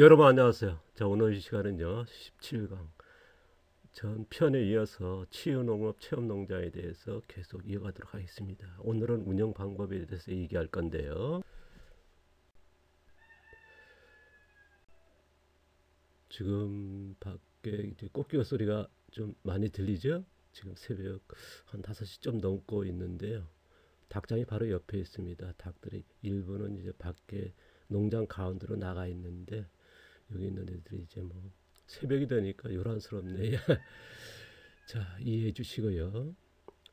여러분 안녕하세요. 자, 오늘 이 시간은요 17강 전 편에 이어서 치유농업 체험농장에 대해서 계속 이어가도록 하겠습니다. 오늘은 운영 방법에 대해서 얘기할 건데요. 지금 밖에 이제 꽃기가 소리가 좀 많이 들리죠? 지금 새벽 한 5시 좀 넘고 있는데요. 닭장이 바로 옆에 있습니다. 닭들이 일부는 이제 밖에 농장 가운데로 나가 있는데 여기 있는 애들이 이제 뭐 새벽이 되니까 요란스럽네. 자, 이해해 주시고요.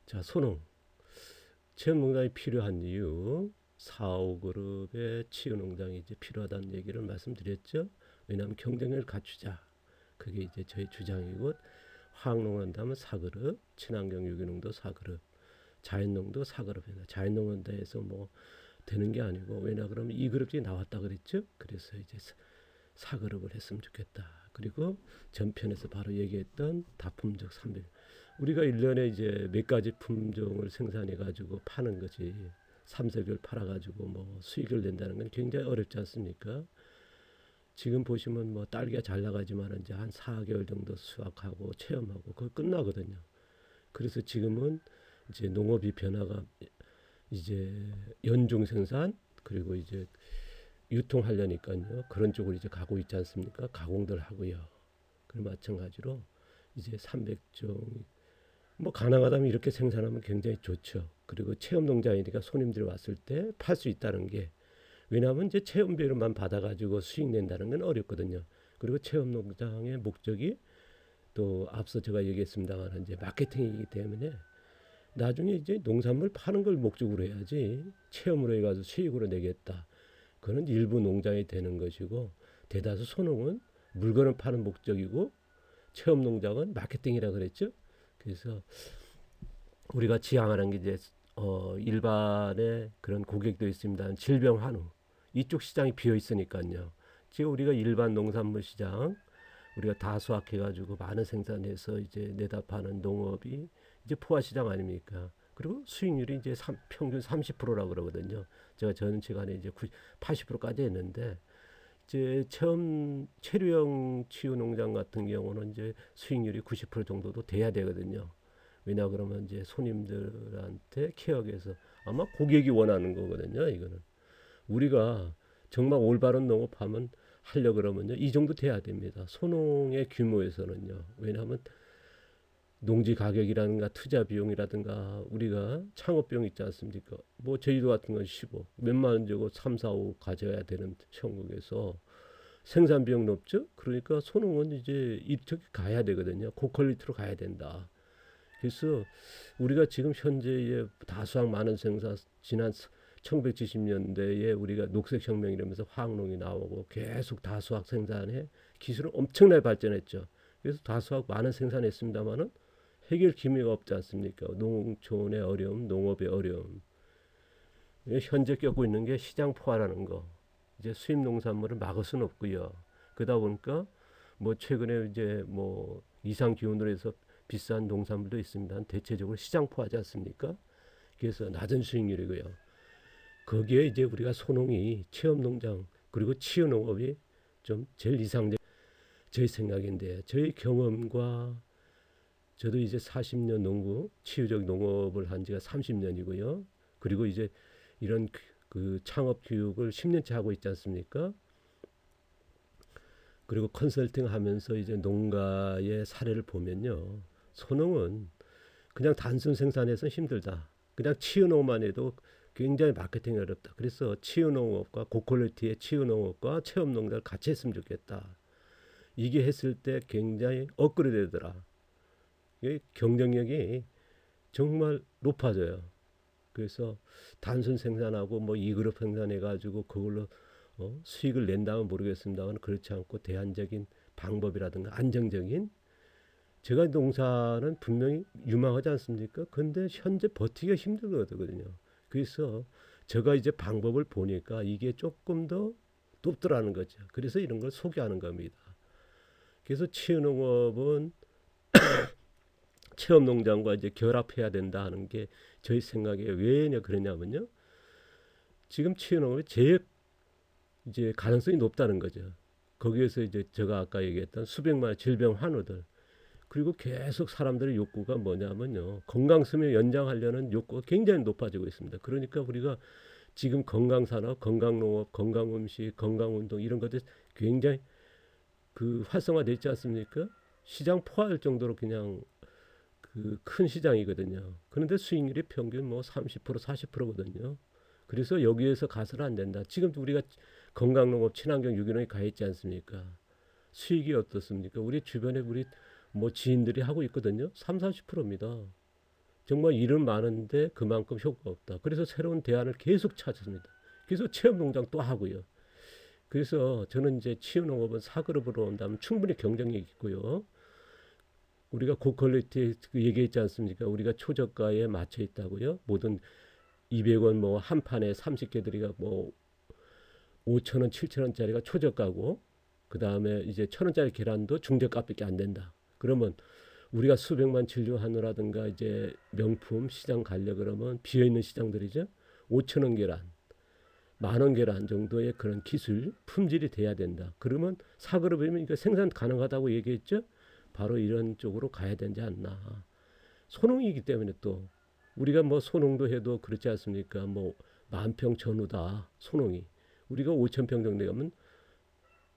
자, 소농. 체험농장이 필요한 이유. 4, 5그룹의 치유농장이 이제 필요하다는 얘기를 말씀드렸죠. 왜냐하면 경쟁력을 갖추자. 그게 이제 저희 주장이고, 화학농원다면 4그룹, 친환경 유기농도 4그룹, 자연농도 4그룹입니다. 자연농원다에서 뭐 되는 게 아니고, 왜냐 그러면 2그룹이 나왔다 그랬죠. 그래서 이제 4그룹을 했으면 좋겠다. 그리고 전편에서 바로 얘기했던 다품종 300. 우리가 1년에 이제 몇 가지 품종을 생산해 가지고 파는 거지. 3, 4개월 팔아 가지고 뭐 수익을 낸다는 건 굉장히 어렵지 않습니까? 지금 보시면 뭐 딸기가 잘 나가지만 이제 한 4개월 정도 수확하고 체험하고 그거 끝나거든요. 그래서 지금은 이제 농업이 변화가 이제 연중 생산 그리고 이제 유통하려니까요. 그런 쪽으로 이제 가고 있지 않습니까? 가공들 하고요. 그리고 마찬가지로 이제 300종 뭐 가능하다면 이렇게 생산하면 굉장히 좋죠. 그리고 체험 농장이니까 손님들이 왔을 때 팔 수 있다는 게 왜냐하면 이제 체험비료만 받아가지고 수익 낸다는 건 어렵거든요. 그리고 체험 농장의 목적이 또 앞서 제가 얘기했습니다만 이제 마케팅이기 때문에 나중에 이제 농산물 파는 걸 목적으로 해야지 체험으로 해가지고 수익으로 내겠다. 그건 일부 농장이 되는 것이고 대다수 소농은 물건을 파는 목적이고 체험 농장은 마케팅이라 그랬죠. 그래서 우리가 지향하는 게 이제 일반의 그런 고객도 있습니다. 질병 한우 이쪽 시장이 비어 있으니까요. 지금 우리가 일반 농산물 시장 우리가 다 수확해가지고 많은 생산해서 이제 내다 파는 농업이 이제 포화 시장 아닙니까? 그리고 수익률이 이제 평균 30%라고 그러거든요. 제가 전 시간에 이제 80%까지 했는데 이제 체류형 치유 농장 같은 경우는 이제 수익률이 90% 정도도 돼야 되거든요. 왜냐 그러면 이제 손님들한테 케어해서 아마 고객이 원하는 거거든요. 이거는 우리가 정말 올바른 농업하면 하려 그러면요 이 정도 돼야 됩니다. 소농의 규모에서는요. 왜냐하면 농지 가격이라든가 투자 비용이라든가 우리가 창업 비용 있지 않습니까? 뭐 저희도 같은 건 15 몇만 원 주고 3, 4, 5 가져야 되는 천국에서 생산 비용 높죠? 그러니까 소농은 이제 이렇게 가야 되거든요. 고퀄리티로 가야 된다. 그래서 우리가 지금 현재의 다수학 많은 생산 지난 1970년대에 우리가 녹색혁명 이러면서 화학농이 나오고 계속 다수학 생산에 기술은 엄청나게 발전했죠. 그래서 다수학 많은 생산했습니다마는 해결 기미가 없지 않습니까? 농촌의 어려움, 농업의 어려움. 현재 겪고 있는 게 시장 포화라는 거. 이제 수입 농산물을 막을 수는 없고요. 그러다 보니까 뭐 최근에 이제 뭐 이상 기온으로 해서 비싼 농산물도 있습니다. 대체적으로 시장 포화지 않습니까? 그래서 낮은 수익률이고요. 거기에 이제 우리가 소농이 체험 농장 그리고 치유 농업이 좀 제일 이상적 저희 생각인데 저희 경험과 저도 이제 40년 농구 치유적 농업을 한 지가 30년이고요. 그리고 이제 이런 그 창업 교육을 10년째 하고 있지 않습니까? 그리고 컨설팅 하면서 이제 농가의 사례를 보면요. 소농은 그냥 단순 생산해서 힘들다. 그냥 치유농업만 해도 굉장히 마케팅이 어렵다. 그래서 치유농업과 고퀄리티의 치유농업과 체험농장을 같이 했으면 좋겠다. 이게 했을 때 굉장히 업그레이드 되더라. 경쟁력이 정말 높아져요. 그래서 단순 생산하고 뭐 2그룹 생산해가지고 그걸로 수익을 낸다면 모르겠습니다만 그렇지 않고 대안적인 방법이라든가 안정적인 제가 농사는 분명히 유망하지 않습니까? 근데 현재 버티기가 힘들거든요. 그래서 제가 이제 방법을 보니까 이게 조금 더 높더라는 거죠. 그래서 이런 걸 소개하는 겁니다. 그래서 치유농업은 체험농장과 이제 결합해야 된다 하는 게 저희 생각에 왜 그러냐면요. 지금 치유농업이 제일 이제 가능성이 높다는 거죠. 거기에서 이제 제가 아까 얘기했던 수백만의 질병 환우들, 그리고 계속 사람들의 욕구가 뭐냐면요, 건강수명 연장하려는 욕구가 굉장히 높아지고 있습니다. 그러니까 우리가 지금 건강산업, 건강농업, 건강음식, 건강운동 이런 것들 굉장히 그 활성화돼 있지 않습니까? 시장 포화할 정도로 그냥 그 큰 시장이거든요. 그런데 수익률이 평균 뭐 30%, 40%거든요. 그래서 여기에서 가서는 안 된다. 지금 우리가 건강농업, 친환경 유기농에 가 있지 않습니까? 수익이 어떻습니까? 우리 주변에 우리 뭐 지인들이 하고 있거든요. 3, 40%입니다. 정말 일은 많은데 그만큼 효과가 없다. 그래서 새로운 대안을 계속 찾습니다. 그래서 체험농장 또 하고요. 그래서 저는 이제 치유농업은 사그룹으로 온다면 충분히 경쟁력이 있고요. 우리가 고퀄리티 얘기했지 않습니까? 우리가 초저가에 맞춰 있다고요. 모든 200원 뭐 한 판에 30개들이가 뭐 5,000원, 7,000원짜리가 초저가고, 그 다음에 이제 1,000원짜리 계란도 중저가밖에 안 된다. 그러면 우리가 수백만 진료하느라든가 이제 명품 시장 가려 그러면 비어있는 시장들이죠. 5,000원 계란, 10,000원 계란 정도의 그런 기술 품질이 돼야 된다. 그러면 사그룹이면 이거 생산 가능하다고 얘기했죠. 바로 이런 쪽으로 가야 되지 않나. 소농이기 때문에 또 우리가 뭐 소농도 해도 그렇지 않습니까? 뭐 10,000평 전후다 소농이. 우리가 5,000평 정도 가면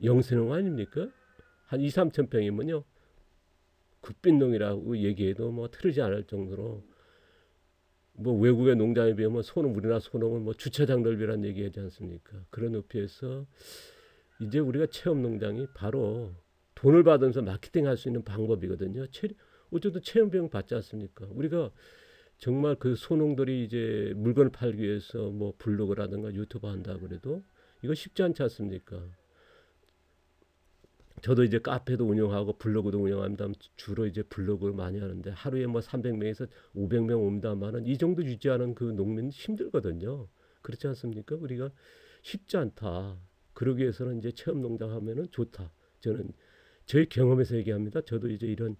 영세농 아닙니까? 한 2, 3,000평이면요 국빈농이라고 얘기해도 뭐 틀리지 않을 정도로, 뭐 외국의 농장에 비하면 소농, 우리나라 소농은 뭐 주차장 넓이란 얘기하지 않습니까? 그런 의미에서 이제 우리가 체험 농장이 바로 돈을 받으면서 마케팅 할 수 있는 방법이거든요. 어쨌든 체험 비용 받지 않습니까? 우리가 정말 그 소농들이 이제 물건을 팔기 위해서 뭐 블로그라든가 유튜브 한다 그래도 이거 쉽지 않지 않습니까? 저도 이제 카페도 운영하고 블로그도 운영합니다. 주로 이제 블로그를 많이 하는데 하루에 뭐 300명에서 500명 옵니다만은 이 정도 유지하는 그 농민은 힘들거든요. 그렇지 않습니까? 우리가 쉽지 않다. 그러기 위해서는 이제 체험 농장 하면은 좋다. 저는 저희 경험에서 얘기합니다. 저도 이제 이런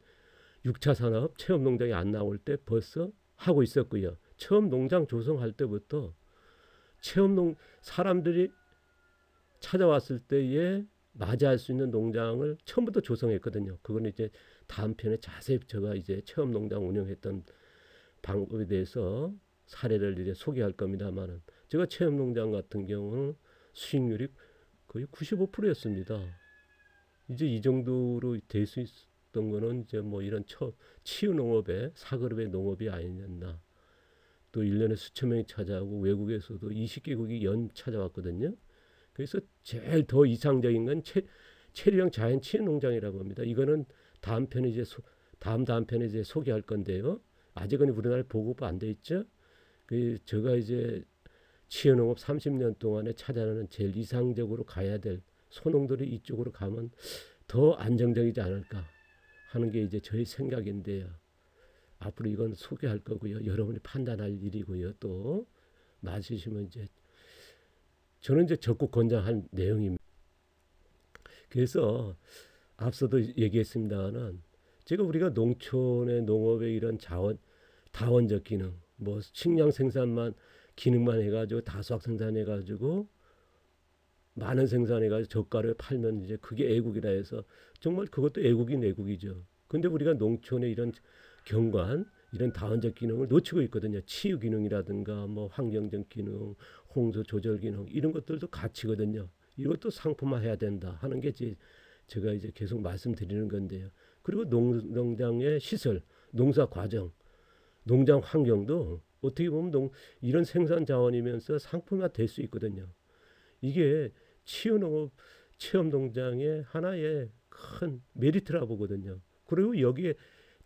6차 산업 체험 농장이 안 나올 때 벌써 하고 있었고요. 체험 농장 조성할 때부터 사람들이 찾아왔을 때에 맞이할 수 있는 농장을 처음부터 조성했거든요. 그건 이제 다음 편에 자세히 제가 이제 체험 농장 운영했던 방법에 대해서 사례를 이제 소개할 겁니다만은, 제가 체험 농장 같은 경우는 수익률이 거의 95%였습니다. 이제 이 정도로 될 수 있었던 거는 이제 뭐 이런 치유 농업의 사그룹의 농업이 아니었나. 또 1년에 수천 명이 찾아오고 외국에서도 20개국이 연 찾아왔거든요. 그래서 제일 더 이상적인 건 체리형 자연 치유 농장이라고 합니다. 이거는 다음 편에 이제 다음 편에 이제 소개할 건데요. 아직은 우리나라에 보급 안 돼 있죠. 그 제가 이제 치유 농업 30년 동안에 찾아내는 제일 이상적으로 가야 될 소농들이 이쪽으로 가면 더 안정적이지 않을까 하는 게 이제 저희 생각인데요. 앞으로 이건 소개할 거고요. 여러분이 판단할 일이고요. 또 맞으시면 이제 저는 이제 적극 권장한 내용입니다. 그래서 앞서도 얘기했습니다만, 제가 우리가 농촌의 농업의 이런 다원적 기능, 뭐 식량 생산만 기능만 해가지고 다수확 생산해가지고 많은 생산해가지고 저가를 팔면 이제 그게 애국이라 해서 정말 그것도 애국인 애국이죠. 근데 우리가 농촌의 이런 경관, 이런 다원적 기능을 놓치고 있거든요. 치유 기능이라든가 뭐 환경적 기능, 홍수 조절 기능 이런 것들도 가치거든요. 이것도 상품화해야 된다 하는 게 제가 이제 계속 말씀드리는 건데요. 그리고 농장의 시설, 농사 과정, 농장 환경도 어떻게 보면 이런 생산 자원이면서 상품화 될 수 있거든요. 이게 치유농업 체험농장의 하나의 큰 메리트라고 보거든요. 그리고 여기에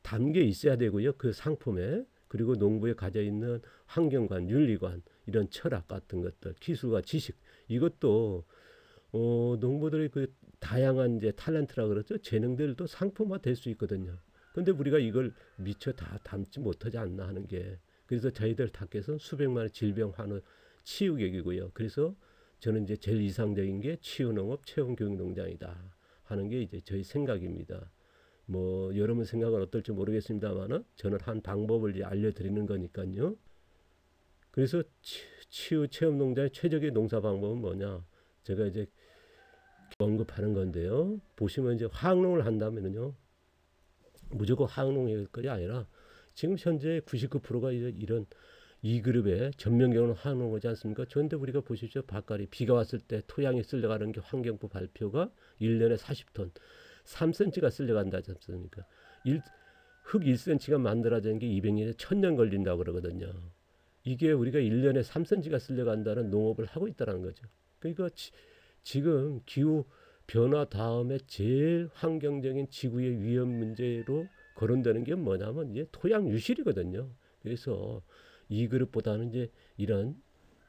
담겨 있어야 되고요. 그 상품에. 그리고 농부에 가져 있는 환경관, 윤리관, 이런 철학 같은 것들, 기술과 지식, 이것도 농부들의 그 다양한 이제 탤런트라 그러죠. 재능들도 상품화 될 수 있거든요. 근데 우리가 이걸 미처 다 담지 못하지 않나 하는 게, 그래서 저희들 닭께서는 수백만의 질병 환우 치유객이고요. 그래서 저는 이제 제일 이상적인 게 치유농업 체험교육농장이다 하는 게 이제 저희 생각입니다. 뭐 여러분 생각은 어떨지 모르겠습니다만은 저는 한 방법을 이제 알려드리는 거니까요. 그래서 치유 체험농장의 최적의 농사 방법은 뭐냐? 제가 이제 언급하는 건데요. 보시면 이제 화학농을 한다면요, 무조건 화학농일 것이 아니라 지금 현재 99%가 이런 2그룹의 전면경은 화학농이지 않습니까? 그런데 우리가 보십시오. 바깥이 비가 왔을 때 토양이 쓸려가는 게 환경부 발표가 1년에 40톤, 3cm가 쓸려간다 하지 않습니까? 흙 1cm가 만들어지는 게 200년에 1000년 걸린다고 그러거든요. 이게 우리가 1년에 3cm가 쓸려간다는 농업을 하고 있다는 거죠. 그러니까 지금 기후 변화 다음에 제일 환경적인 지구의 위험 문제로 거론되는 게 뭐냐면 이제 토양 유실이거든요. 그래서 이 그룹보다는 이제 이런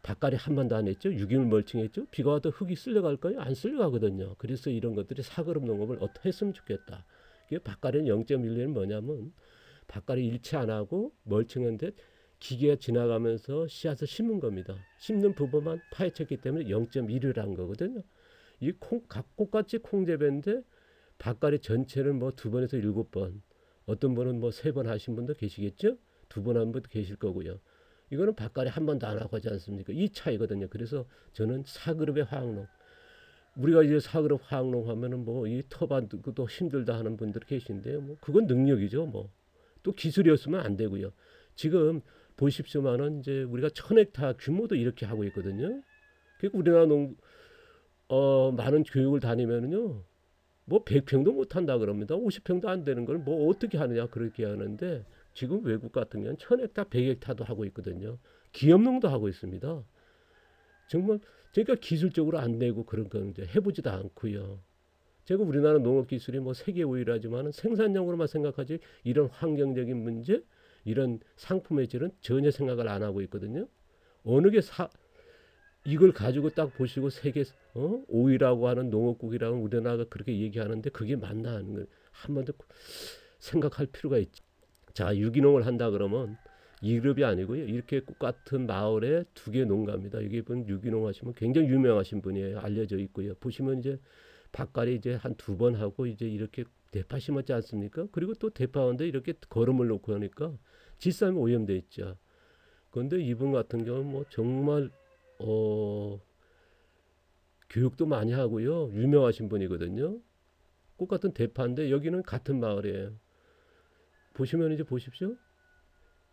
밭갈이 한 번도 안 했죠. 유기물 멀칭했죠. 비가 와도 흙이 쓸려갈까요? 안 쓸려가거든요. 그래서 이런 것들이 사그룹 농업을 어떻게 했으면 좋겠다. 이게 밭갈이는 0.1년 뭐냐면 밭갈이 일치 안 하고 멀칭한데 기계가 지나가면서 씨앗을 심은 겁니다. 심는 부분만 파헤쳤기 때문에 0.1을 한 거거든요. 이 꽃같이 콩재배인데 밭갈이 전체를 뭐 2번에서 7번, 어떤 분은 뭐 3번 하신 분도 계시겠죠? 2번 한 분도 계실 거고요. 이거는 밭갈이 한 번도 안 하고 하지 않습니까? 이 차이거든요. 그래서 저는 4그룹의 화학농, 우리가 이제 4그룹 화학농 하면은 뭐 이 터반도 힘들다 하는 분들이 계신데요. 뭐 그건 능력이죠. 뭐 또 기술이었으면 안 되고요. 지금 보십시오만은 이제 우리가 1000헥타 규모도 이렇게 하고 있거든요. 그러니까 우리나라 많은 교육을 다니면은요, 뭐 100평도 못 한다 그럽니다. 50평도 안 되는 걸 뭐 어떻게 하느냐 그렇게 하는데 지금 외국 같은 경우는 1000헥타, 100헥타도 하고 있거든요. 기업농도 하고 있습니다. 정말 그러니까 기술적으로 안 되고 그런 건 이제 해보지도 않고요. 제가 우리나라 농업 기술이 뭐 세계 5위라지만은 생산량으로만 생각하지 이런 환경적인 문제, 이런 상품의 질은 전혀 생각을 안 하고 있거든요. 어느 게 이걸 가지고 딱 보시고 세계 5위라고 하는 농업국이라고 우리나라가 그렇게 얘기하는데 그게 맞나 하는 걸 한 번 더 생각할 필요가 있죠. 자, 유기농을 한다 그러면 2그룹이 아니고요. 이렇게 똑같은 마을에 2개 농가입니다. 여기 분 유기농 하시면 굉장히 유명하신 분이에요. 알려져 있고요. 보시면 이제 밭갈이 이제 한 2번 하고 이제 이렇게 대파 심었지 않습니까? 그리고 또 대파인데 이렇게 거름을 놓고 하니까 질산이 오염돼 있죠. 그런데 이분 같은 경우는 뭐 정말 교육도 많이 하고요. 유명하신 분이거든요. 똑같은 대파인데 여기는 같은 마을이에요. 보시면 이제 보십시오.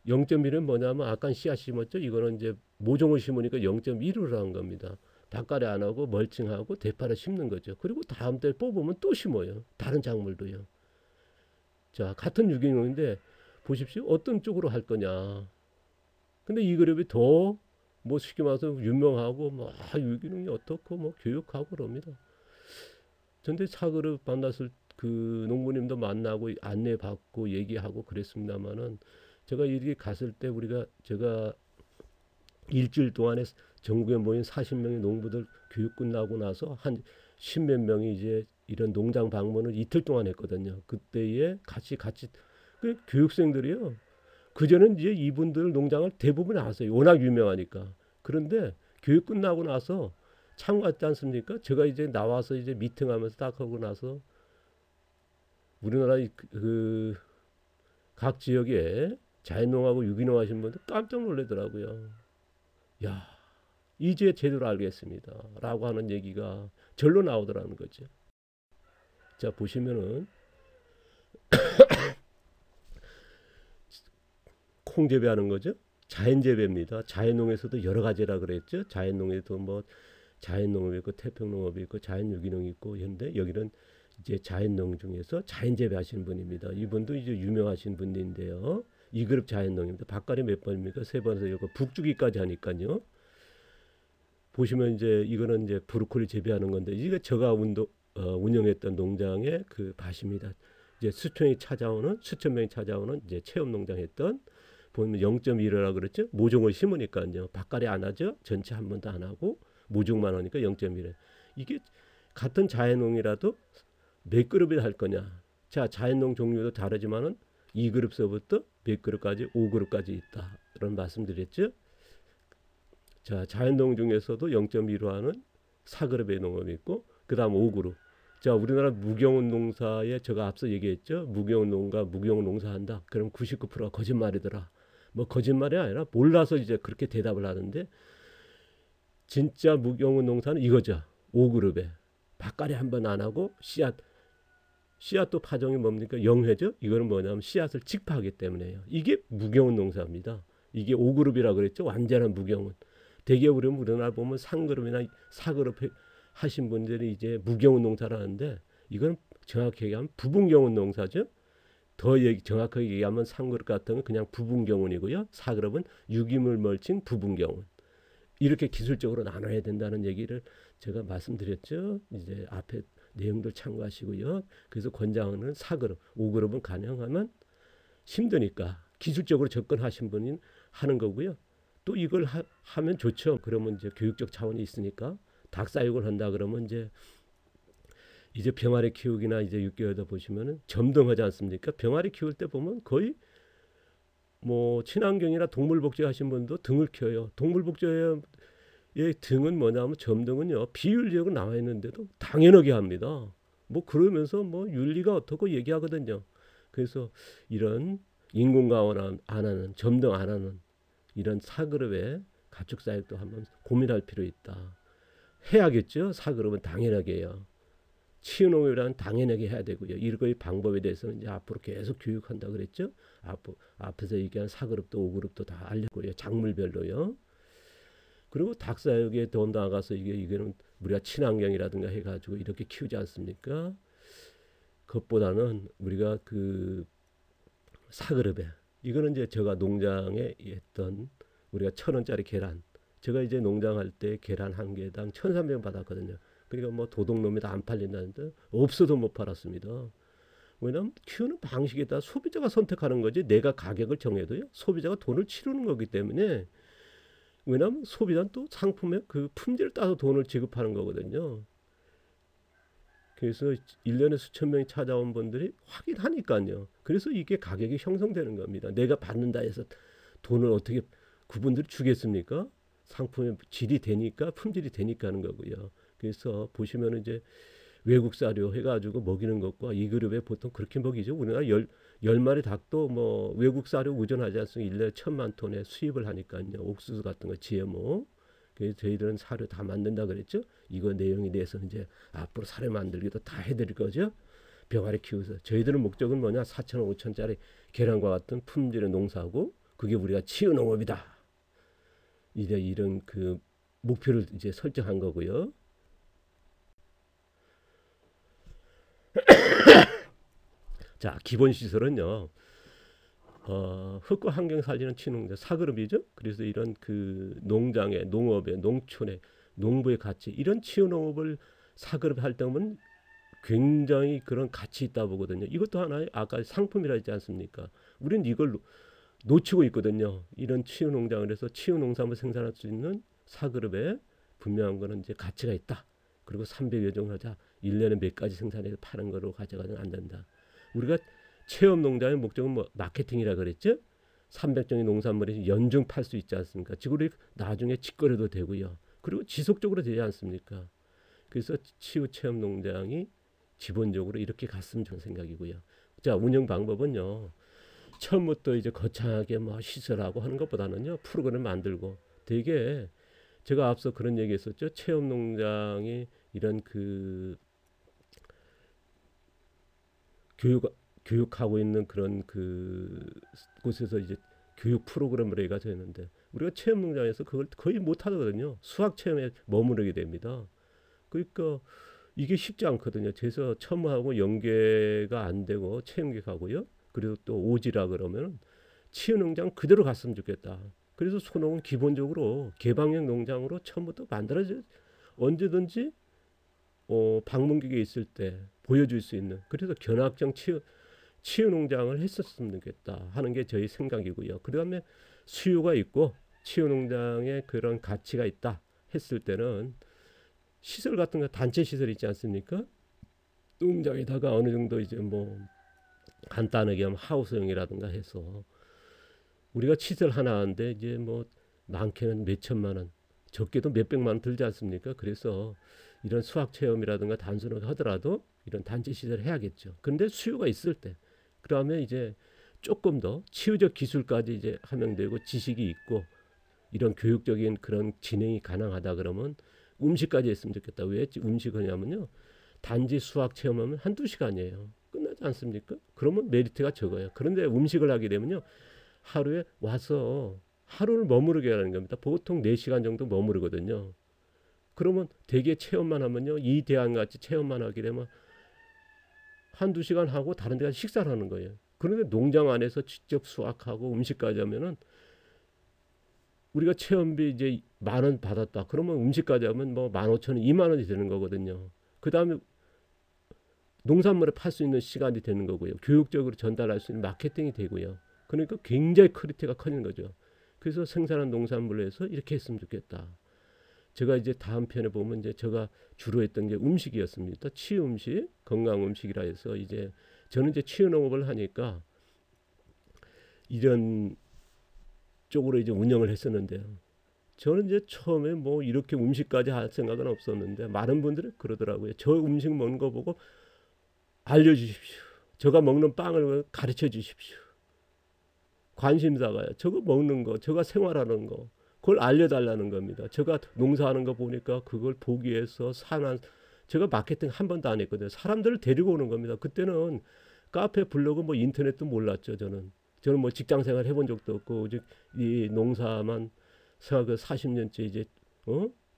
0.1은 뭐냐면 아까 씨앗 심었죠. 이거는 이제 모종을 심으니까 0.1을 한 겁니다. 밭갈이 안 하고 멀칭하고 대파를 심는 거죠. 그리고 다음 때 뽑으면 또 심어요. 다른 작물도요. 자, 같은 유기농인데 보십시오. 어떤 쪽으로 할 거냐. 근데 이 그룹이 더 뭐 쉽게 말해서 유명하고 뭐 유기농이 어떻고 뭐 교육하고 그럽니다. 근데 사그룹 만났을 그 농부님도 만나고 안내 받고 얘기하고 그랬습니다만은 제가 이렇게 갔을 때 제가 일주일 동안에 전국에 모인 40명의 농부들 교육 끝나고 나서 한 10몇 명이 이제 이런 농장 방문을 이틀 동안 했거든요. 그때에 같이 그 교육생들이요. 그전엔 이제 이분들 농장을 대부분 아세요. 워낙 유명하니까. 그런데 교육 끝나고 나서 참가했지 않습니까? 제가 이제 나와서 이제 미팅하면서 딱 하고 나서 우리나라 각 지역에 자연농하고 유기농 하신 분들 깜짝 놀라더라고요. 야, 이제 제대로 알겠습니다. 라고 하는 얘기가 절로 나오더라는 거죠. 자, 보시면은 콩 재배하는 거죠. 자연 재배입니다. 자연농에서도 여러 가지라 그랬죠. 자연농에도 뭐 자연농업이 있고 태평농업이 있고 자연유기농이 있고 현데 여기는 이제 자연농 중에서 자연 재배하시는 분입니다. 이분도 이제 유명하신 분인데요. 2그룹 자연농입니다. 밭갈이 몇 번입니까? 3번에서 이거 북주기까지 하니까요. 보시면 이제 이거는 이제 브로콜리 재배하는 건데 이게 제가 운영했던 농장의 그 밭입니다. 이제 수천 명이 찾아오는 이제 체험 농장 했던 보면 0.1이라 그랬죠. 모종을 심으니까요. 밭갈이 안 하죠. 전체 한 번도 안 하고 모종만 하니까 0.1에 이게 같은 자연농이라도 몇 그룹을 할 거냐. 자, 자연농 종류도 다르지만은 2그룹서부터 몇 그룹까지 5그룹까지 있다. 그런 말씀드렸죠. 자, 자연농 중에서도 0.1로 하는 4그룹의 농업이 있고 그다음 5그룹. 자, 우리나라 무경운 농사에 제가 앞서 얘기했죠. 무경운 농사한다. 그럼 99%가 거짓말이더라. 뭐 거짓말이 아니라 몰라서 이제 그렇게 대답을 하는데 진짜 무경운 농사는 이거죠. 5그룹에 밭갈이 한번 안 하고 씨앗도 파종이 뭡니까? 영회죠. 이거는 뭐냐면 씨앗을 직파하기 때문에요. 이게 무경운 농사입니다. 이게 5그룹이라고 그랬죠. 완전한 무경운. 대개 우리나라 보면 상그룹이나 사그룹 하신 분들이 이제 무경운 농사를 하는데 이건 정확히 얘기하면 부분경운 농사죠. 더 정확하게 얘기하면 상그룹 같은 건 그냥 부분경운이고요. 사그룹은 유기물 멀칭 부분경운. 이렇게 기술적으로 나눠야 된다는 얘기를 제가 말씀드렸죠. 이제 앞에 내용들 참고하시고요. 그래서 권장하는 4그룹, 5그룹은 가능하면 힘드니까 기술적으로 접근하신 분이 하는 거고요. 또 이걸 하면 좋죠. 그러면 이제 교육적 차원이 있으니까 닭사육을 한다 그러면 이제 병아리 키우기나 이제 6개월다 보시면은 점등하지 않습니까? 병아리 키울 때 보면 거의 뭐 친환경이나 동물복지 하신 분도 등을 키워요. 동물복지의 등은 뭐냐면 점등은요 비윤리적으로 나와 있는데도 당연하게 합니다. 뭐 그러면서 뭐 윤리가 어떻고 얘기하거든요. 그래서 이런 인공가원 안 하는 점등 안 하는 이런 사그룹의 가축사육도 한번 고민할 필요 있다. 해야겠죠. 사그룹은 당연하게 해요. 치유농업이란 당연하게 해야 되고요. 이거의 방법에 대해서는 이제 앞으로 계속 교육한다 그랬죠. 앞에서 얘기한 4그룹도 5그룹도 다 알려고요. 작물별로요. 그리고 닭사육에 더 나아가서 이게는 우리가 친환경이라든가 해가지고 이렇게 키우지 않습니까? 그것보다는 우리가 그 4그룹에 이거는 이제 제가 농장에 했던 우리가 1,000원짜리 계란. 제가 이제 농장할 때 계란 한 개당 1,300원 받았거든요. 그러니까 뭐 도둑놈이 다 안 팔린다는데 없어도 못 팔았습니다. 왜냐하면 키우는 방식에 따라 소비자가 선택하는 거지 내가 가격을 정해도요. 소비자가 돈을 치르는 거기 때문에 왜냐하면 소비자는 또 상품의 그 품질을 따서 돈을 지급하는 거거든요. 그래서 1년에 수천 명이 찾아온 분들이 확인하니까요. 그래서 이게 가격이 형성되는 겁니다. 내가 받는다 해서 돈을 어떻게 그분들이 주겠습니까? 상품의 질이 되니까 품질이 되니까 하는 거고요. 그래서 보시면 이제 외국 사료 해가지고 먹이는 것과 이 그룹에 보통 그렇게 먹이죠. 우리나라 10마리 닭도 뭐 외국 사료 의존하지 않습니까? 1년에 1,000만 톤의 수입을 하니까요. 옥수수 같은 거 GMO. 그래서 저희들은 사료 다 만든다 그랬죠. 이거 내용에 대해서는 이제 앞으로 사료 만들기도 다 해드릴 거죠. 병아리 키워서 저희들은 목적은 뭐냐 4,000원 5,000원짜리 계란과 같은 품질의 농사고 그게 우리가 치유농업이다. 이런 그 목표를 이제 설정한 거고요. 자, 기본 시설은요. 흙과 환경 살리는 친환경 4그룹이죠. 그래서 이런 그 농장의 농업의 농촌의 농부의 가치 이런 치유농업을 4그룹 할 때면 굉장히 그런 가치 있다 보거든요. 이것도 하나의 아까 상품이라 했지 않습니까? 우리는 이걸 놓치고 있거든요. 이런 치유농장을 해서 치유농산물 생산할 수 있는 4그룹에 분명한 거는 이제 가치가 있다. 그리고 300여 종 하자. 1년에 몇 가지 생산해서 파는 거로 가져가면 안 된다. 우리가 체험 농장의 목적은 뭐 마케팅이라 그랬죠. 300종의 농산물이 연중 팔 수 있지 않습니까? 지금 우리 나중에 직거래도 되고요. 그리고 지속적으로 되지 않습니까? 그래서 치유 체험 농장이 기본적으로 이렇게 갔으면 좋은 생각이고요. 자, 운영 방법은요. 처음부터 이제 거창하게 뭐 시설하고 하는 것보다는요. 프로그램 만들고 되게 제가 앞서 그런 얘기했었죠. 체험 농장이 이런 그 교육하고 있는 그런 그 곳에서 이제 교육 프로그램을 해가지고 했는데 우리가 체험 농장에서 그걸 거의 못 하거든요. 수학 체험에 머무르게 됩니다. 그러니까 이게 쉽지 않거든요. 그래서 첨하고 연계가 안 되고 체험계 가고요. 그리고 또 오지라 그러면 치유 농장 그대로 갔으면 좋겠다. 그래서 소농은 기본적으로 개방형 농장으로 처음부터 만들어져 언제든지 방문객이 있을 때 보여줄 수 있는 그래서 견학장 치유 농장을 했었으면 좋겠다 하는 게 저희 생각이고요. 그다음에 수요가 있고 치유 농장에 그런 가치가 있다 했을 때는 시설 같은 거 단체 시설 있지 않습니까? 농장에다가 어느 정도 이제 뭐 간단하게 하면 하우스형이라든가 해서 우리가 시설 하나 하는데 이제 뭐 많게는 몇 천만 원, 적게도 몇 백만 원 들지 않습니까? 그래서 이런 수학 체험이라든가 단순하게 하더라도 이런 단체 시설 해야겠죠. 근데 수요가 있을 때 그러면 이제 조금 더 치유적 기술까지 이제 함양되고 지식이 있고 이런 교육적인 그런 진행이 가능하다 그러면 음식까지 했으면 좋겠다. 왜 음식을 하냐면요. 단지 수학 체험하면 한두 시간이에요. 끝나지 않습니까? 그러면 메리트가 적어요. 그런데 음식을 하게 되면요. 하루에 와서 하루를 머무르게 하는 겁니다. 보통 4시간 정도 머무르거든요. 그러면 대개 체험만 하면요. 이 대안같이 체험만 하게 되면 한두 시간 하고 다른 데 가서 식사를 하는 거예요. 그런데 농장 안에서 직접 수확하고 음식까지 하면은 우리가 체험비 이제 10,000원 받았다. 그러면 음식까지 하면 뭐 15,000원, 20,000원이 되는 거거든요. 그 다음에 농산물을 팔 수 있는 시간이 되는 거고요. 교육적으로 전달할 수 있는 마케팅이 되고요. 그러니까 굉장히 퀄리티가 커지는 거죠. 그래서 생산한 농산물로 해서 이렇게 했으면 좋겠다. 제가 이제 다음 편에 보면 이제 제가 주로 했던 게 음식이었습니다. 치유 음식, 건강 음식이라 해서 이제 저는 이제 치유 농업을 하니까 이런 쪽으로 이제 운영을 했었는데요. 저는 이제 처음에 뭐 이렇게 음식까지 할 생각은 없었는데 많은 분들이 그러더라고요. 저 음식 먹는 거 보고 알려주십시오. 제가 먹는 빵을 가르쳐 주십시오. 관심사가요. 저거 먹는 거, 제가 생활하는 거, 그걸 알려달라는 겁니다. 제가 농사하는 거 보니까 그걸 보기 위해서 제가 마케팅 한 번도 안 했거든요. 사람들을 데리고 오는 겁니다. 그때는 카페, 블로그, 뭐 인터넷도 몰랐죠. 저는 뭐 직장 생활 해본 적도 없고 오직 이 농사만 생각 40년째 이제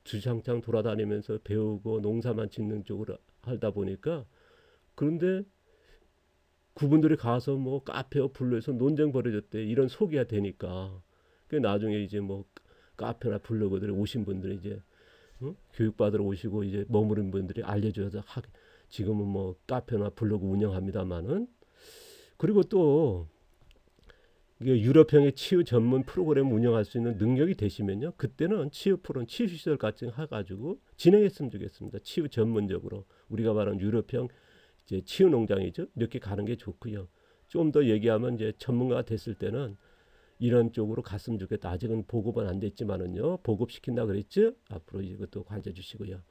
주장창 돌아다니면서 배우고 농사만 짓는 쪽으로 하다 보니까 그런데 그분들이 가서 뭐 카페와 블로그에서 논쟁 벌어졌대 이런 소개가 되니까 그 나중에 이제 뭐 카페나 블로그들에 오신 분들이 이제 교육받으러 오시고 이제 머무른 분들이 알려줘서 지금은 뭐 카페나 블로그 운영합니다만은 그리고 또 이게 유럽형의 치유 전문 프로그램 운영할 수 있는 능력이 되시면요. 그때는 치유 프로는 치유시설 같은 거 해가지고 진행했으면 좋겠습니다. 치유 전문적으로 우리가 말하는 유럽형 이제 치유 농장이죠. 이렇게 가는 게 좋고요. 좀 더 얘기하면 이제 전문가가 됐을 때는 이런 쪽으로 갔으면 좋겠다. 아직은 보급은 안 됐지만은요. 보급시킨다 그랬죠. 앞으로 이것도 관여 주시고요.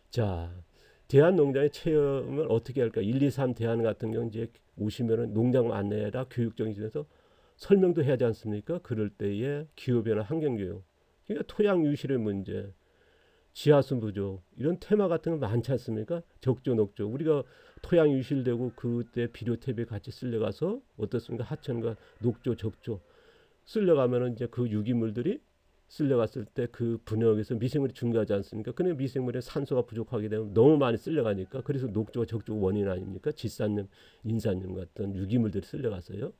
자, 대한 농장의 체험을 어떻게 할까? 1, 2, 3 대안 같은 경우 이제 오시면은 농장 안내라 교육적인 중에서 설명도 해야 하지 않습니까? 그럴 때에 기후변화 환경교육, 그러니까 토양 유실의 문제, 지하수 부족 이런 테마 같은 거 많지 않습니까? 적조 녹조 우리가 토양 유실되고 그때 비료탭에 같이 쓸려가서 어떻습니까? 하천과 녹조 적조 쓸려가면은 이제 그 유기물들이 쓸려갔을 때 그 분역에서 미생물이 증가하지 않습니까? 근데 미생물의 산소가 부족하게 되면 너무 많이 쓸려가니까 그래서 녹조와 적조가 원인 아닙니까? 질산염, 인산염 같은 유기물들이 쓸려가서요.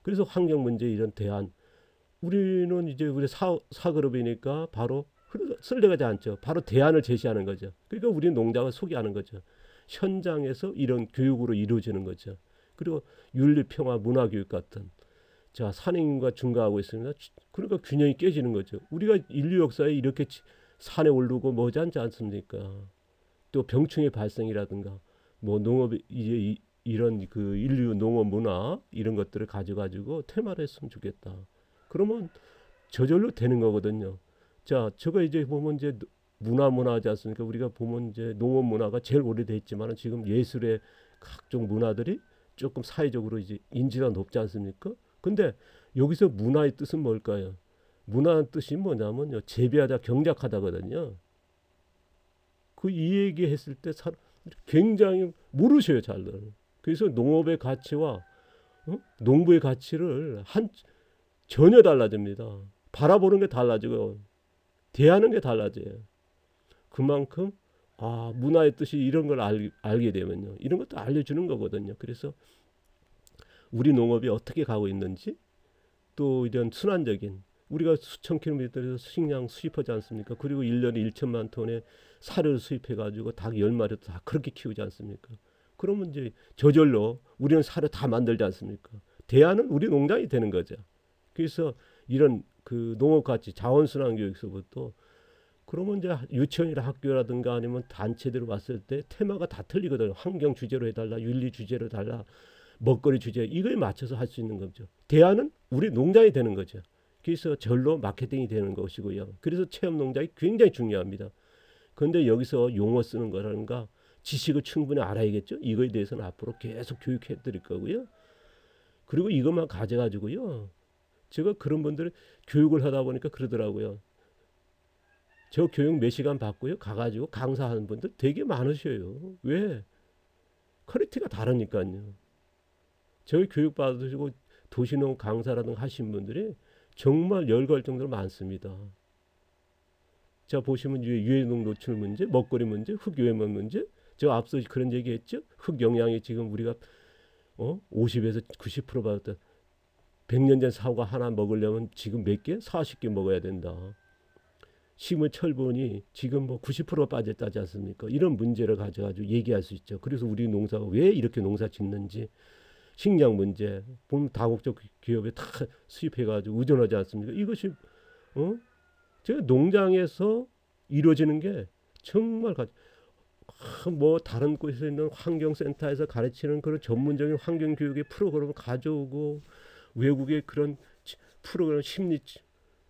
그래서 환경 문제 이런 대안 우리는 이제 우리 사그룹이니까 바로 쓸려가지 않죠. 바로 대안을 제시하는 거죠. 그러니까 우리는 농장을 소개하는 거죠. 현장에서 이런 교육으로 이루어지는 거죠. 그리고 윤리평화 문화교육 같은 자 산행인과 증가하고 있습니다. 그러니까 균형이 깨지는 거죠. 우리가 인류 역사에 이렇게 산에 오르고 뭐지 않지 않습니까? 또 병충해 발생이라든가 뭐 농업 이제 이런 그 인류 농업 문화 이런 것들을 가지고 테마를 했으면 좋겠다. 그러면 저절로 되는 거거든요. 자, 제가 이제 보면 이제 문화하지 않습니까? 우리가 보면 이제 농업 문화가 제일 오래됐지만 지금 예술의 각종 문화들이 조금 사회적으로 이제 인지가 높지 않습니까? 근데 여기서 문화의 뜻은 뭘까요? 문화의 뜻이 뭐냐면요. 재배하다 경작하다거든요. 그 이 얘기 했을 때 굉장히 모르셔요, 잘들. 그래서 농업의 가치와 농부의 가치를 전혀 달라집니다. 바라보는 게 달라지고 대하는 게 달라져요. 그만큼 문화의 뜻이 이런 걸 알게 되면요. 이런 것도 알려주는 거거든요. 그래서 우리 농업이 어떻게 가고 있는지 또 이런 순환적인 우리가 수천 킬로미터에서 식량 수입하지 않습니까? 그리고 1년에 1천만 톤의 사료를 수입해가지고 닭 10마리도 다 그렇게 키우지 않습니까? 그러면 이제 저절로 우리는 사료 다 만들지 않습니까? 대안은 우리 농장이 되는 거죠. 그래서 이런 그 농업 가치 자원순환 교육서부터 그러면 이제 유치원이나 학교라든가 아니면 단체들 왔을 때 테마가 다 틀리거든요. 환경 주제로 해달라, 윤리 주제로 해달라, 먹거리 주제 이거에 맞춰서 할 수 있는 거죠. 대안은 우리 농장이 되는 거죠. 그래서 절로 마케팅이 되는 것이고요. 그래서 체험 농장이 굉장히 중요합니다. 그런데 여기서 용어 쓰는 거라든가 지식을 충분히 알아야겠죠. 이거에 대해서는 앞으로 계속 교육해 드릴 거고요. 그리고 이것만 가져가지고요. 제가 그런 분들 교육을 하다 보니까 그러더라고요. 저 교육 몇 시간 받고요. 가가지고 강사하는 분들 되게 많으셔요. 왜? 퀄리티가 다르니까요. 저희 교육 받으시고 도시농 강사라든가 하신 분들이 정말 열갈 정도로 많습니다. 자 보시면 유해농 노출 문제, 먹거리 문제, 흑유해만 문제. 저 앞서 그런 얘기했죠. 흑 영양이 지금 우리가 50에서 90% 받았다. 100년 전 사과 하나 먹으려면 지금 몇 개? 40개 먹어야 된다. 식물 철분이 지금 뭐 90% 빠졌다지 않습니까? 이런 문제를 가져가지고 얘기할 수 있죠. 그래서 우리 농사가 왜 이렇게 농사 짓는지 식량 문제 보면 다국적 기업에 다 수입해가지고 의존하지 않습니까? 이것이 제가 농장에서 이루어지는 게 정말 뭐 다른 곳에 있는 환경센터에서 가르치는 그런 전문적인 환경교육의 프로그램을 가져오고 외국의 그런 프로그램 심리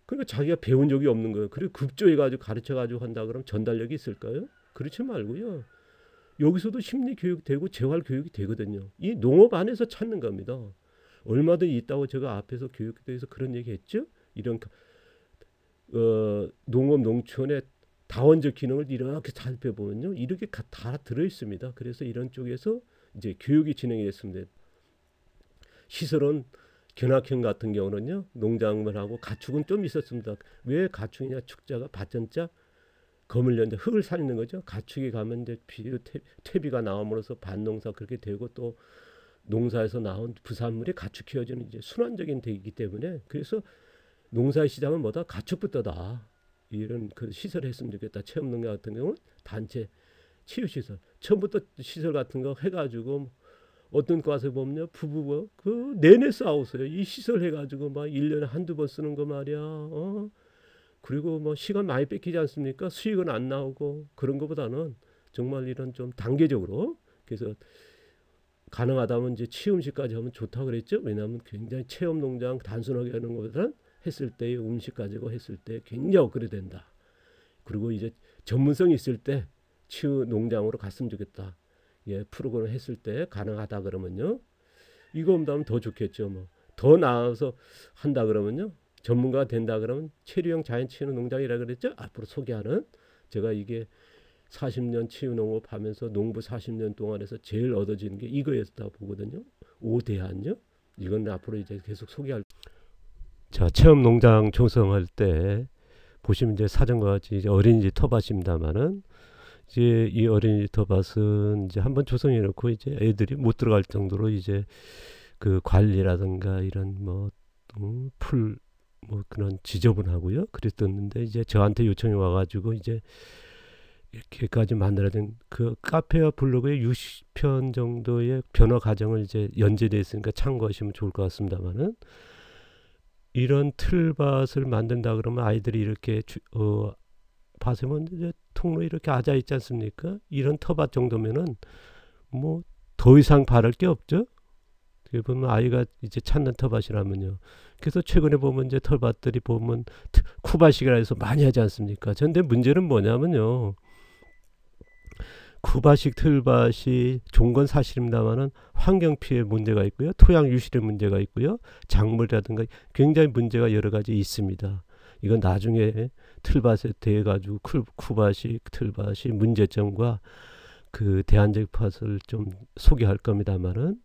그러니까 자기가 배운 적이 없는 거예요. 그리고 급조해가지고 가르쳐가지고 한다 그러면 전달력이 있을까요? 그렇지 말고요. 여기서도 심리 교육 되고 재활 교육이 되거든요. 이 농업 안에서 찾는 겁니다. 얼마든지 있다고 제가 앞에서 교육에 대해서 그런 얘기했죠. 이런 농업 농촌의 다원적 기능을 이렇게 살펴보면요, 이렇게 다 들어 있습니다. 그래서 이런 쪽에서 이제 교육이 진행이 됐습니다. 시설은 견학형 같은 경우는요, 농작물 하고 가축은 좀 있었습니다. 왜 가축이냐? 축자가 밭전자 검을 연자 흙을 살리는 거죠. 가축이 가면 이제 퇴비가 나옴으로써 밭농사 그렇게 되고 또 농사에서 나온 부산물이 가축 키워주는 이제 순환적인 되기 때문에 그래서 농사의 시작은 뭐다? 가축부터다. 이런 그 시설을 했으면 좋겠다. 체험농장 같은 경우는 단체 치유시설. 처음부터 시설 같은 거 해가지고 어떤 과에서 보면요. 부부가 그 내내 싸웠어요. 이 시설 해가지고 막 1년에 한두 번 쓰는 거 말이야. 그리고 뭐 시간 많이 뺏기지 않습니까? 수익은 안 나오고 그런 것보다는 정말 이런 좀 단계적으로 그래서 가능하다면 이제 체험식까지 하면 좋다 그랬죠. 왜냐하면 굉장히 체험 농장 단순하게 하는 것보다는 했을 때의 음식 가지고 했을 때 굉장히 업그레이드 된다. 그리고 이제 전문성이 있을 때 치유 농장으로 갔으면 좋겠다. 예, 프로그램 했을 때 가능하다 그러면요. 이거 온다면 더 좋겠죠. 뭐 더 나아서 한다 그러면요. 전문가가 된다 그러면 체류형 자연 치유 농장이라 그랬죠. 앞으로 소개하는 제가 이게 40년 치유 농업 하면서 농부 40년 동안에서 제일 얻어지는 게 이거였다 보거든요. 5대안요. 이건 앞으로 이제 계속 소개할. 자, 체험 농장 조성할 때 보시면 이제 사전과 같이 이제 어린이집 텃밭입니다만은 이제 이 어린이집 텃밭은 이제 한번 조성해 놓고 이제 애들이 못 들어갈 정도로 이제 그 관리라든가 이런 뭐 풀 뭐 그런 지저분하고요. 그랬었는데 이제 저한테 요청이 와가지고 이제 이렇게까지 만들어야 된 그 카페와 블로그에 60편 정도의 변화 과정을 이제 연재되어 있으니까 참고하시면 좋을 것 같습니다만은 이런 틀밭을 만든다 그러면 아이들이 이렇게 밭에 이제 통로 이렇게 앉아 있지 않습니까? 이런 텃밭 정도면은 뭐 더 이상 바랄 게 없죠. 어떻게 보면 아이가 이제 찾는 텃밭이라면요. 그래서 최근에 보면 이제 텃밭들이 보면 쿠바식이라 해서 많이 하지 않습니까? 근데 문제는 뭐냐면요. 쿠바식 틀밭이 좋은 건 사실입니다만은 환경 피해 문제가 있고요. 토양 유실의 문제가 있고요. 작물이라든가 굉장히 문제가 여러 가지 있습니다. 이건 나중에 틀밭에 대해 가지고 쿠바식 틀밭이 문제점과 그 대안적 밭을 좀 소개할 겁니다만은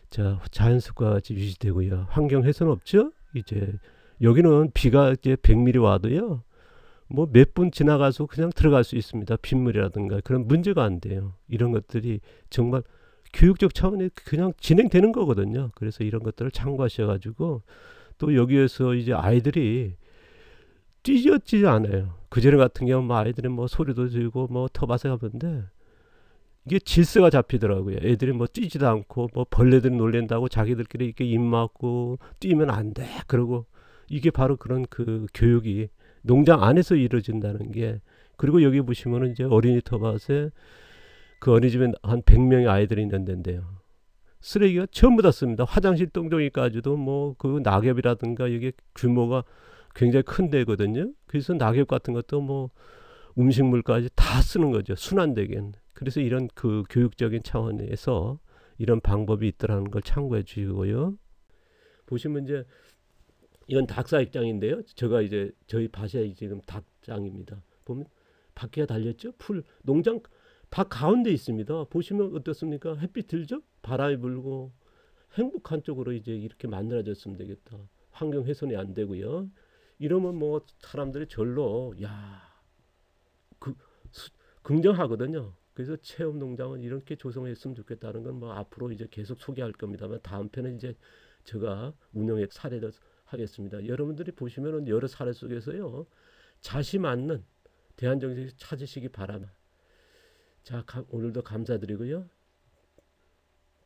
자, 자연습과 같이 유지되고요. 환경 훼손 없죠? 이제 여기는 비가 이제 100mm 와도요. 뭐 몇 분 지나가서 그냥 들어갈 수 있습니다. 빗물이라든가 그런 문제가 안 돼요. 이런 것들이 정말 교육적 차원에 그냥 진행되는 거거든요. 그래서 이런 것들을 참고하셔가지고 또 여기에서 이제 아이들이 뛰지 않아요. 그전에 같은 경우 뭐 아이들이 뭐 소리도 지르고 뭐 텃밭에 가는데 이게 질서가 잡히더라고요. 애들이 뭐 뛰지도 않고 뭐 벌레들이 놀랜다고 자기들끼리 이렇게 입 막고 뛰면 안 돼. 그러고 이게 바로 그런 그 교육이 농장 안에서 이루어진다는 게. 그리고 여기 보시면은 이제 어린이 텃밭에 그 어린이집에 한 100명의 아이들이 있는 데인데요. 쓰레기가 전부 다 씁니다. 화장실 똥종이까지도 뭐 그 낙엽이라든가 이게 규모가 굉장히 큰 데거든요. 그래서 낙엽 같은 것도 뭐 음식물까지 다 쓰는 거죠. 순환되게. 그래서 이런 그 교육적인 차원에서 이런 방법이 있더라는 걸 참고해 주시고요. 보시면 이제 이건 닭사 입장인데요. 제가 이제 저희 밭에 지금 닭 농장입니다. 보면 바퀴가 달렸죠? 풀 농장 다 가운데 있습니다. 보시면 어떻습니까? 햇빛 들죠? 바람이 불고 행복한 쪽으로 이제 이렇게 만들어졌으면 되겠다. 환경 훼손이 안 되고요. 이러면 뭐 사람들이 절로 야, 그 긍정하거든요. 그래서 체험 농장은 이렇게 조성했으면 좋겠다는 건 뭐 앞으로 이제 계속 소개할 겁니다만 다음 편은 이제 제가 운영의 사례를 하겠습니다. 여러분들이 보시면은 여러 사례 속에서요. 자시 맞는 대안정책 찾으시기 바랍니다. 자, 오늘도 감사드리고요.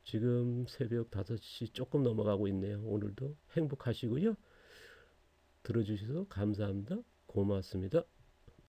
지금 새벽 5시 조금 넘어가고 있네요. 오늘도 행복하시고요. 들어주셔서 감사합니다. 고맙습니다.